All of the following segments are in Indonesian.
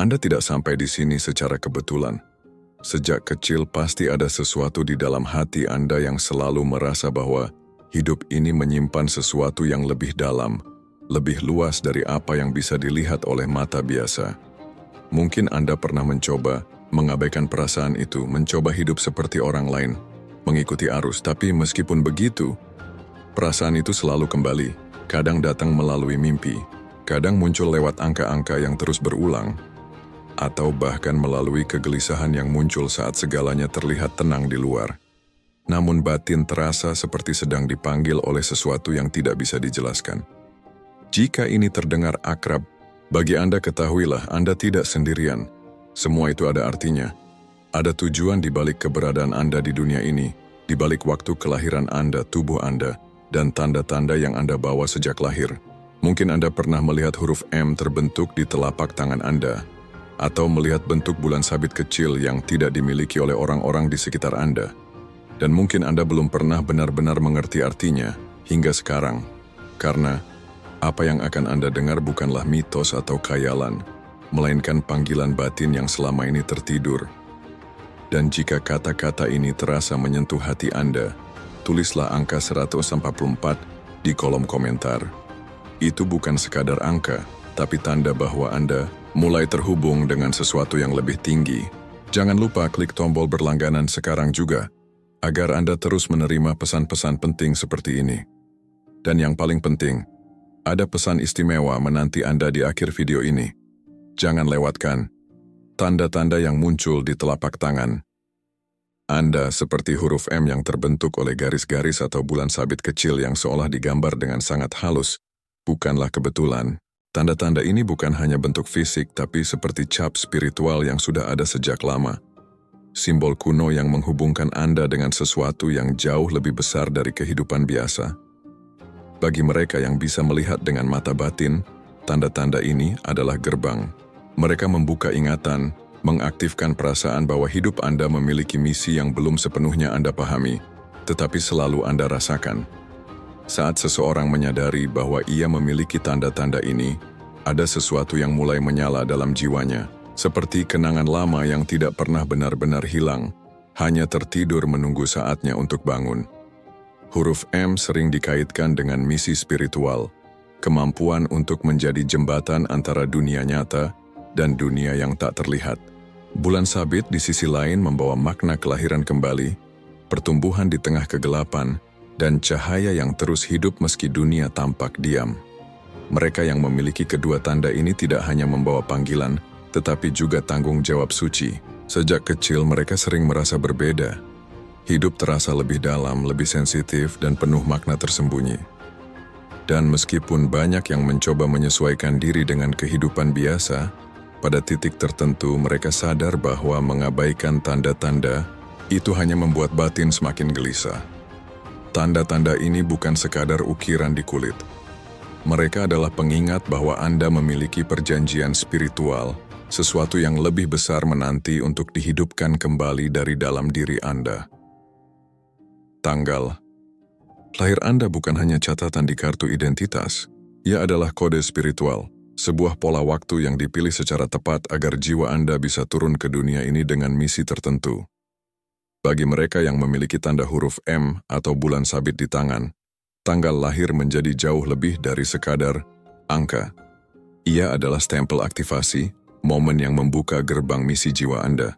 Anda tidak sampai di sini secara kebetulan. Sejak kecil pasti ada sesuatu di dalam hati Anda yang selalu merasa bahwa hidup ini menyimpan sesuatu yang lebih dalam, lebih luas dari apa yang bisa dilihat oleh mata biasa. Mungkin Anda pernah mencoba mengabaikan perasaan itu, mencoba hidup seperti orang lain, mengikuti arus, tapi meskipun begitu, perasaan itu selalu kembali, kadang datang melalui mimpi, kadang muncul lewat angka-angka yang terus berulang, atau bahkan melalui kegelisahan yang muncul saat segalanya terlihat tenang di luar. Namun batin terasa seperti sedang dipanggil oleh sesuatu yang tidak bisa dijelaskan. Jika ini terdengar akrab, bagi Anda ketahuilah Anda tidak sendirian. Semua itu ada artinya. Ada tujuan di balik keberadaan Anda di dunia ini, di balik waktu kelahiran Anda, tubuh Anda, dan tanda-tanda yang Anda bawa sejak lahir. Mungkin Anda pernah melihat huruf M terbentuk di telapak tangan Anda, atau melihat bentuk bulan sabit kecil yang tidak dimiliki oleh orang-orang di sekitar Anda. Dan mungkin Anda belum pernah benar-benar mengerti artinya hingga sekarang, karena apa yang akan Anda dengar bukanlah mitos atau khayalan, melainkan panggilan batin yang selama ini tertidur. Dan jika kata-kata ini terasa menyentuh hati Anda, tulislah angka 144 di kolom komentar. Itu bukan sekadar angka, tapi tanda bahwa Anda mulai terhubung dengan sesuatu yang lebih tinggi. Jangan lupa klik tombol berlangganan sekarang juga, agar Anda terus menerima pesan-pesan penting seperti ini. Dan yang paling penting, ada pesan istimewa menanti Anda di akhir video ini. Jangan lewatkan tanda-tanda yang muncul di telapak tangan Anda seperti huruf M yang terbentuk oleh garis-garis atau bulan sabit kecil yang seolah digambar dengan sangat halus. Bukanlah kebetulan. Tanda-tanda ini bukan hanya bentuk fisik, tapi seperti cap spiritual yang sudah ada sejak lama. Simbol kuno yang menghubungkan Anda dengan sesuatu yang jauh lebih besar dari kehidupan biasa. Bagi mereka yang bisa melihat dengan mata batin, tanda-tanda ini adalah gerbang. Mereka membuka ingatan, mengaktifkan perasaan bahwa hidup Anda memiliki misi yang belum sepenuhnya Anda pahami, tetapi selalu Anda rasakan. Saat seseorang menyadari bahwa ia memiliki tanda-tanda ini, ada sesuatu yang mulai menyala dalam jiwanya, seperti kenangan lama yang tidak pernah benar-benar hilang, hanya tertidur menunggu saatnya untuk bangun. Huruf M sering dikaitkan dengan misi spiritual, kemampuan untuk menjadi jembatan antara dunia nyata dan dunia yang tak terlihat. Bulan sabit di sisi lain membawa makna kelahiran kembali, pertumbuhan di tengah kegelapan, dan cahaya yang terus hidup meski dunia tampak diam. Mereka yang memiliki kedua tanda ini tidak hanya membawa panggilan, tetapi juga tanggung jawab suci. Sejak kecil mereka sering merasa berbeda. Hidup terasa lebih dalam, lebih sensitif, dan penuh makna tersembunyi. Dan meskipun banyak yang mencoba menyesuaikan diri dengan kehidupan biasa, pada titik tertentu mereka sadar bahwa mengabaikan tanda-tanda itu hanya membuat batin semakin gelisah. Tanda-tanda ini bukan sekadar ukiran di kulit. Mereka adalah pengingat bahwa Anda memiliki perjanjian spiritual, sesuatu yang lebih besar menanti untuk dihidupkan kembali dari dalam diri Anda. Tanggal. Lahir Anda bukan hanya catatan di kartu identitas, ia adalah kode spiritual, sebuah pola waktu yang dipilih secara tepat agar jiwa Anda bisa turun ke dunia ini dengan misi tertentu. Bagi mereka yang memiliki tanda huruf M atau bulan sabit di tangan, tanggal lahir menjadi jauh lebih dari sekadar angka. Ia adalah stempel aktivasi, momen yang membuka gerbang misi jiwa Anda.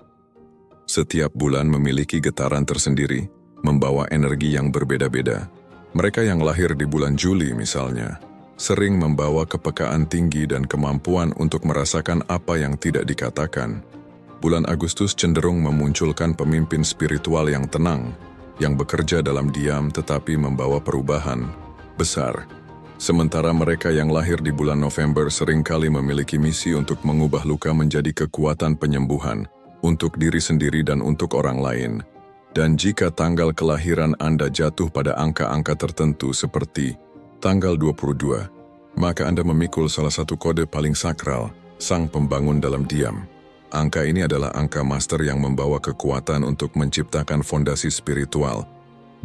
Setiap bulan memiliki getaran tersendiri, membawa energi yang berbeda-beda. Mereka yang lahir di bulan Juli misalnya, sering membawa kepekaan tinggi dan kemampuan untuk merasakan apa yang tidak dikatakan. Bulan Agustus cenderung memunculkan pemimpin spiritual yang tenang, yang bekerja dalam diam tetapi membawa perubahan besar. Sementara mereka yang lahir di bulan November seringkali memiliki misi untuk mengubah luka menjadi kekuatan penyembuhan, untuk diri sendiri dan untuk orang lain. Dan jika tanggal kelahiran Anda jatuh pada angka-angka tertentu seperti tanggal 22, maka Anda memikul salah satu kode paling sakral, sang pembangun dalam diam. Angka ini adalah angka master yang membawa kekuatan untuk menciptakan fondasi spiritual,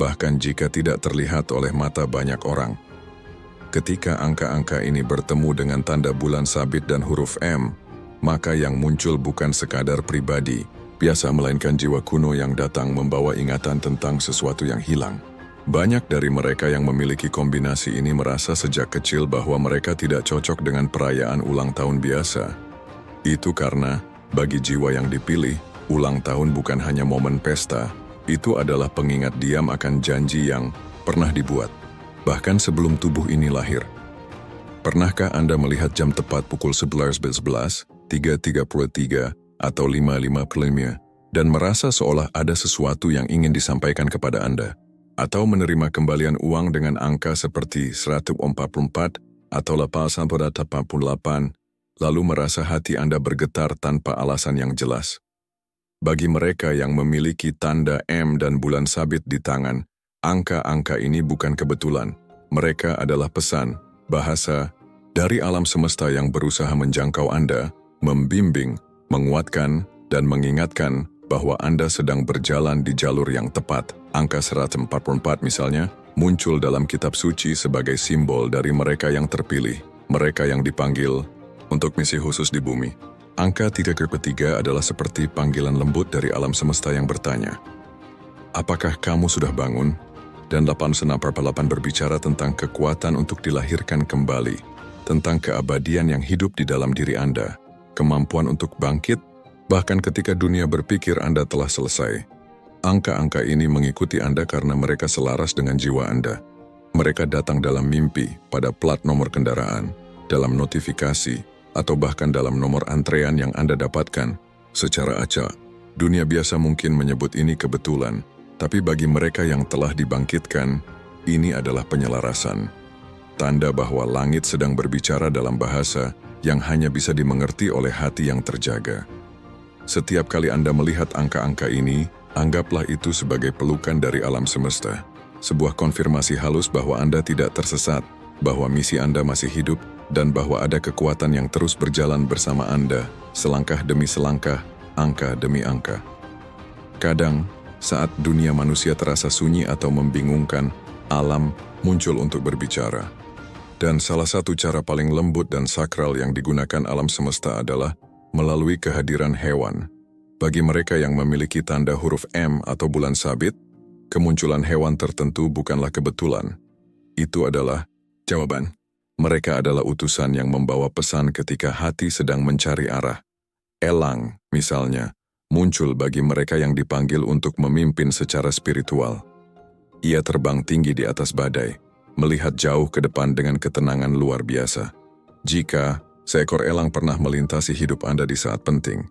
bahkan jika tidak terlihat oleh mata banyak orang. Ketika angka-angka ini bertemu dengan tanda bulan sabit dan huruf M, maka yang muncul bukan sekadar pribadi biasa, melainkan jiwa kuno yang datang membawa ingatan tentang sesuatu yang hilang. Banyak dari mereka yang memiliki kombinasi ini merasa sejak kecil bahwa mereka tidak cocok dengan perayaan ulang tahun biasa. Itu karena, bagi jiwa yang dipilih, ulang tahun bukan hanya momen pesta, itu adalah pengingat diam akan janji yang pernah dibuat, bahkan sebelum tubuh ini lahir. Pernahkah Anda melihat jam tepat pukul 11.11, 3.33, atau 5.55, dan merasa seolah ada sesuatu yang ingin disampaikan kepada Anda? Atau menerima kembalian uang dengan angka seperti 144 atau 888, lalu merasa hati Anda bergetar tanpa alasan yang jelas? Bagi mereka yang memiliki tanda M dan bulan sabit di tangan, angka-angka ini bukan kebetulan. Mereka adalah pesan, bahasa, dari alam semesta yang berusaha menjangkau Anda, membimbing, menguatkan, dan mengingatkan bahwa Anda sedang berjalan di jalur yang tepat. Angka 144 misalnya, muncul dalam kitab suci sebagai simbol dari mereka yang terpilih, mereka yang dipanggil untuk misi khusus di bumi. Angka 33 adalah seperti panggilan lembut dari alam semesta yang bertanya, apakah kamu sudah bangun? Dan 848 berbicara tentang kekuatan untuk dilahirkan kembali, tentang keabadian yang hidup di dalam diri Anda, kemampuan untuk bangkit, bahkan ketika dunia berpikir Anda telah selesai. Angka-angka ini mengikuti Anda karena mereka selaras dengan jiwa Anda. Mereka datang dalam mimpi, pada plat nomor kendaraan, dalam notifikasi, atau bahkan dalam nomor antrean yang Anda dapatkan. Secara acak, dunia biasa mungkin menyebut ini kebetulan, tapi bagi mereka yang telah dibangkitkan, ini adalah penyelarasan. Tanda bahwa langit sedang berbicara dalam bahasa yang hanya bisa dimengerti oleh hati yang terjaga. Setiap kali Anda melihat angka-angka ini, anggaplah itu sebagai pelukan dari alam semesta. Sebuah konfirmasi halus bahwa Anda tidak tersesat, bahwa misi Anda masih hidup, dan bahwa ada kekuatan yang terus berjalan bersama Anda, selangkah demi selangkah, angka demi angka. Kadang, saat dunia manusia terasa sunyi atau membingungkan, alam muncul untuk berbicara. Dan salah satu cara paling lembut dan sakral yang digunakan alam semesta adalah melalui kehadiran hewan. Bagi mereka yang memiliki tanda huruf M atau bulan sabit, kemunculan hewan tertentu bukanlah kebetulan. Itu adalah jawaban. Mereka adalah utusan yang membawa pesan ketika hati sedang mencari arah. Elang, misalnya, muncul bagi mereka yang dipanggil untuk memimpin secara spiritual. Ia terbang tinggi di atas badai, melihat jauh ke depan dengan ketenangan luar biasa. Jika seekor elang pernah melintasi hidup Anda di saat penting,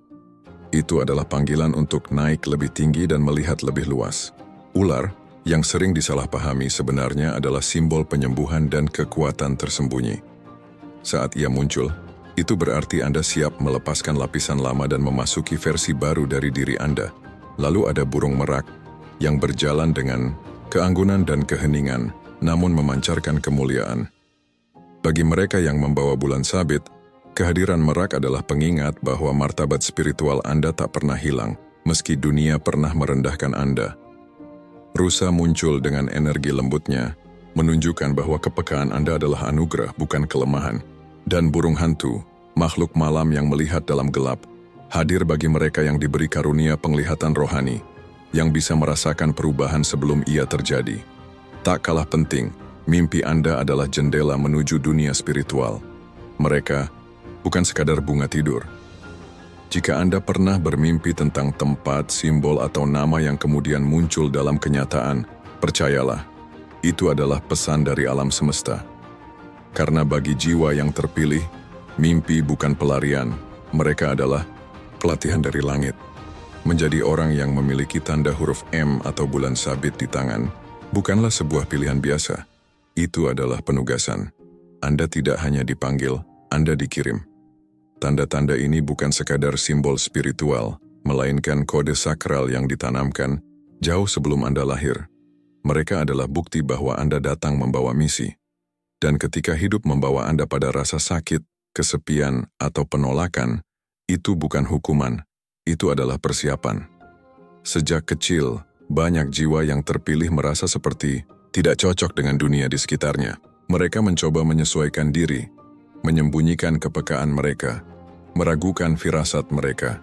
itu adalah panggilan untuk naik lebih tinggi dan melihat lebih luas. Ular, yang sering disalahpahami sebenarnya adalah simbol penyembuhan dan kekuatan tersembunyi. Saat ia muncul, itu berarti Anda siap melepaskan lapisan lama dan memasuki versi baru dari diri Anda. Lalu ada burung merak, yang berjalan dengan keanggunan dan keheningan, namun memancarkan kemuliaan. Bagi mereka yang membawa bulan sabit, kehadiran merak adalah pengingat bahwa martabat spiritual Anda tak pernah hilang, meski dunia pernah merendahkan Anda. Rusa muncul dengan energi lembutnya, menunjukkan bahwa kepekaan Anda adalah anugerah, bukan kelemahan. Dan burung hantu, makhluk malam yang melihat dalam gelap, hadir bagi mereka yang diberi karunia penglihatan rohani, yang bisa merasakan perubahan sebelum ia terjadi. Tak kalah penting, mimpi Anda adalah jendela menuju dunia spiritual. Mereka bukan sekadar bunga tidur. Jika Anda pernah bermimpi tentang tempat, simbol, atau nama yang kemudian muncul dalam kenyataan, percayalah, itu adalah pesan dari alam semesta. Karena bagi jiwa yang terpilih, mimpi bukan pelarian, mereka adalah pelatihan dari langit. Menjadi orang yang memiliki tanda huruf M atau bulan sabit di tangan, bukanlah sebuah pilihan biasa. Itu adalah penugasan. Anda tidak hanya dipanggil, Anda dikirim. Tanda-tanda ini bukan sekadar simbol spiritual, melainkan kode sakral yang ditanamkan jauh sebelum Anda lahir. Mereka adalah bukti bahwa Anda datang membawa misi. Dan ketika hidup membawa Anda pada rasa sakit, kesepian, atau penolakan, itu bukan hukuman, itu adalah persiapan. Sejak kecil, banyak jiwa yang terpilih merasa seperti tidak cocok dengan dunia di sekitarnya. Mereka mencoba menyesuaikan diri, menyembunyikan kepekaan mereka, meragukan firasat mereka.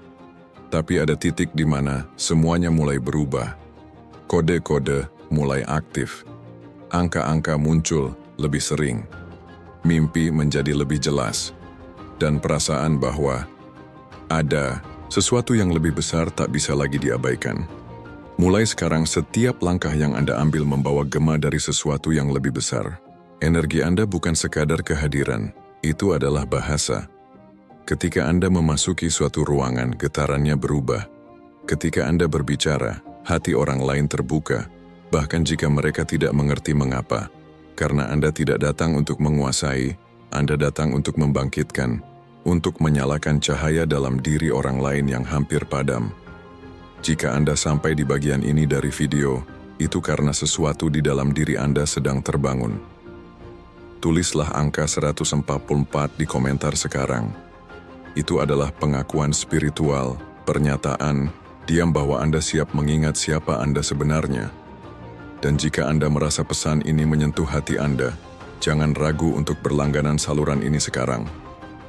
Tapi ada titik di mana semuanya mulai berubah. Kode-kode mulai aktif. Angka-angka muncul lebih sering. Mimpi menjadi lebih jelas. Dan perasaan bahwa ada sesuatu yang lebih besar tak bisa lagi diabaikan. Mulai sekarang setiap langkah yang Anda ambil membawa gema dari sesuatu yang lebih besar. Energi Anda bukan sekadar kehadiran, itu adalah bahasa. Ketika Anda memasuki suatu ruangan, getarannya berubah. Ketika Anda berbicara, hati orang lain terbuka, bahkan jika mereka tidak mengerti mengapa. Karena Anda tidak datang untuk menguasai, Anda datang untuk membangkitkan, untuk menyalakan cahaya dalam diri orang lain yang hampir padam. Jika Anda sampai di bagian ini dari video, itu karena sesuatu di dalam diri Anda sedang terbangun. Tulislah angka 144 di komentar sekarang. Itu adalah pengakuan spiritual, pernyataan, diam bahwa Anda siap mengingat siapa Anda sebenarnya. Dan jika Anda merasa pesan ini menyentuh hati Anda, jangan ragu untuk berlangganan saluran ini sekarang.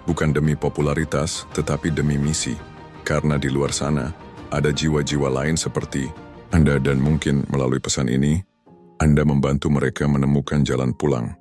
Bukan demi popularitas, tetapi demi misi. Karena di luar sana, ada jiwa-jiwa lain seperti Anda dan mungkin melalui pesan ini, Anda membantu mereka menemukan jalan pulang.